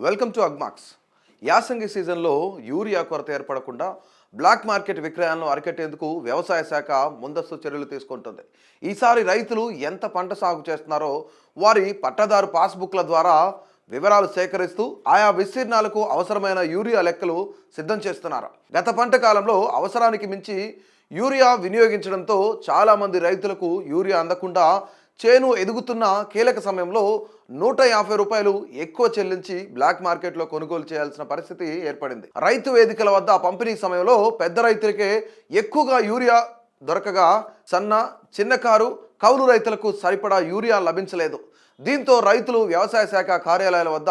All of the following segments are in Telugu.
Welcome to Agmax. యాసంగి సీజన్లో యూరియా కొరత ఏర్పడకుండా బ్లాక్ మార్కెట్ విక్రయాలను అరికట్టేందుకు వ్యవసాయ శాఖ ముందస్తు చర్యలు తీసుకుంటుంది. ఈసారి రైతులు ఎంత పంట సాగు చేస్తున్నారో వారి పట్టదారు పాస్బుక్ల ద్వారా వివరాలు సేకరిస్తూ ఆయా విస్తీర్ణాలకు అవసరమైన యూరియా లెక్కలు సిద్ధం చేస్తున్నారు. గత పంట కాలంలో అవసరానికి మించి యూరియా వినియోగించడంతో చాలామంది రైతులకు యూరియా అందకుండా చేను ఎదుగుతున్న కీలక సమయంలో 150 రూపాయలు ఎక్కువ చెల్లించి బ్లాక్ మార్కెట్లో కొనుగోలు చేయాల్సిన పరిస్థితి ఏర్పడింది. రైతు వేదికల వద్ద పంపిణీ సమయంలో పెద్ద రైతులకే ఎక్కువగా యూరియా దొరకగా సన్న చిన్నకారు కౌలు రైతులకు సరిపడా యూరియా లభించలేదు. దీంతో రైతులు వ్యవసాయ శాఖ కార్యాలయాల వద్ద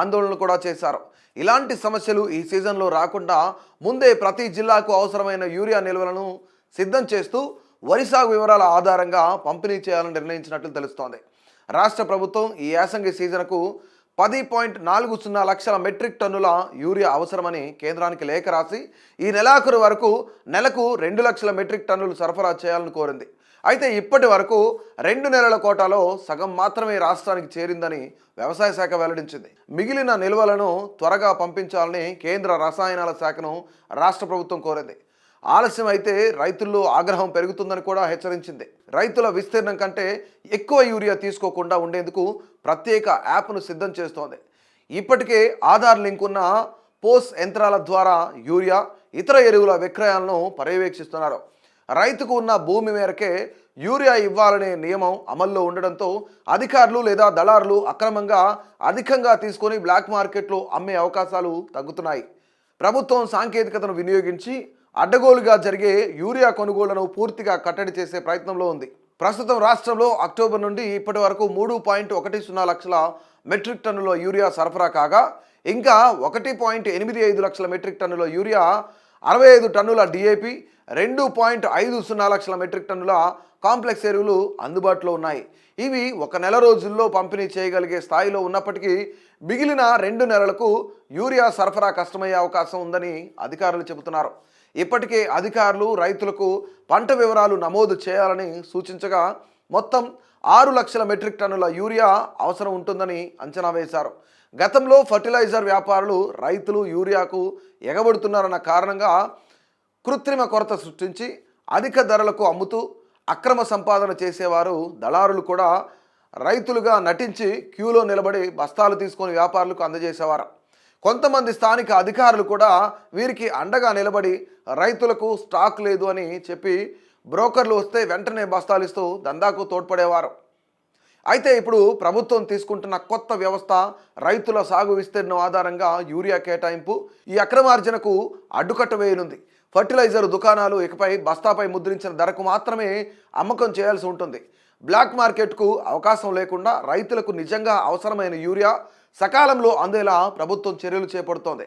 ఆందోళనలు కూడా చేశారు. ఇలాంటి సమస్యలు ఈ సీజన్లో రాకుండా ముందే ప్రతి జిల్లాకు అవసరమైన యూరియా నిల్వలను సిద్ధం చేస్తూ వరి సాగు వివరాల ఆధారంగా పంపిణీ చేయాలని నిర్ణయించినట్లు తెలుస్తోంది. రాష్ట్ర ప్రభుత్వం ఈ యాసంగి సీజన్కు 10.40 లక్షల మెట్రిక్ టన్నుల యూరియా అవసరమని కేంద్రానికి లేఖ రాసి ఈ నెలాఖరు వరకు నెలకు 2 లక్షల మెట్రిక్ టన్నులు సరఫరా చేయాలని కోరింది. అయితే ఇప్పటి వరకు 2 నెలల కోటాలో సగం మాత్రమే రాష్ట్రానికి చేరిందని వ్యవసాయ శాఖ వెల్లడించింది. మిగిలిన నిల్వలను త్వరగా పంపించాలని కేంద్ర రసాయనాల శాఖను రాష్ట్ర ప్రభుత్వం కోరింది. ఆలస్యం అయితే రైతుల్లో ఆగ్రహం పెరుగుతుందని కూడా హెచ్చరించింది. రైతుల విస్తీర్ణం కంటే ఎక్కువ యూరియా తీసుకోకుండా ఉండేందుకు ప్రత్యేక యాప్ను సిద్ధం చేస్తోంది. ఇప్పటికే ఆధార్ లింక్ ఉన్న పోస్ యంత్రాల ద్వారా యూరియా ఇతర ఎరువుల విక్రయాలను పర్యవేక్షిస్తున్నారు. రైతుకు ఉన్న భూమి మేరకే యూరియా ఇవ్వాలనే నియమం అమల్లో ఉండడంతో అధికారులు లేదా దళారులు అక్రమంగా అధికంగా తీసుకొని బ్లాక్ మార్కెట్లో అమ్మే అవకాశాలు తగ్గుతున్నాయి. ప్రభుత్వం సాంకేతికతను వినియోగించి అడ్డగోలుగా జరిగే యూరియా కొనుగోళ్లను పూర్తిగా కట్టడి చేసే ప్రయత్నంలో ఉంది. ప్రస్తుతం రాష్ట్రంలో అక్టోబర్ నుండి ఇప్పటి వరకు 3.10 లక్షల మెట్రిక్ టన్నుల యూరియా సరఫరా కాగా ఇంకా 1.85 లక్షల మెట్రిక్ టన్నుల యూరియా, 65 టన్నుల డిఏపి, 2.50 లక్షల మెట్రిక్ టన్నుల కాంప్లెక్స్ ఎరువులు అందుబాటులో ఉన్నాయి. ఇవి ఒక నెల రోజుల్లో పంపిణీ చేయగలిగే స్థాయిలో ఉన్నప్పటికీ మిగిలిన 2 నెలలకు యూరియా సరఫరా కష్టమయ్యే అవకాశం ఉందని అధికారులు చెబుతున్నారు. ఇప్పటికే అధికారులు రైతులకు పంట వివరాలు నమోదు చేయాలని సూచించగా మొత్తం 6 లక్షల మెట్రిక్ టన్నుల యూరియా అవసరం ఉంటుందని అంచనా వేశారు. గతంలో ఫర్టిలైజర్ వ్యాపారులు రైతులు యూరియాకు ఎగబడుతున్నారన్న కారణంగా కృత్రిమ కొరత సృష్టించి అధిక ధరలకు అమ్ముతూ అక్రమ సంపాదన చేసేవారు దళారులు కూడా రైతులుగా నటించి క్యూలో నిలబడి బస్తాలు తీసుకొని వ్యాపారులకు అందజేసేవారు. కొంతమంది స్థానిక అధికారులు కూడా వీరికి అండగా నిలబడి రైతులకు స్టాక్ లేదు అని చెప్పి బ్రోకర్లు వస్తే వెంటనే బస్తాలు ఇస్తూ దందాకు తోడ్పడేవారు. అయితే ఇప్పుడు ప్రభుత్వం తీసుకుంటున్న కొత్త వ్యవస్థ రైతుల సాగు విస్తీర్ణం ఆధారంగా యూరియా కేటాయింపు ఈ అక్రమార్జనకు అడ్డుకట్ట వేయనుంది. ఫర్టిలైజర్ దుకాణాలు ఇకపై బస్తాపై ముద్రించిన ధరకు మాత్రమే అమ్మకం చేయాల్సి ఉంటుంది. బ్లాక్ మార్కెట్కు అవకాశం లేకుండా రైతులకు నిజంగా అవసరమైన యూరియా సకాలంలో అందేలా ప్రభుత్వం చర్యలు చేపడుతోంది.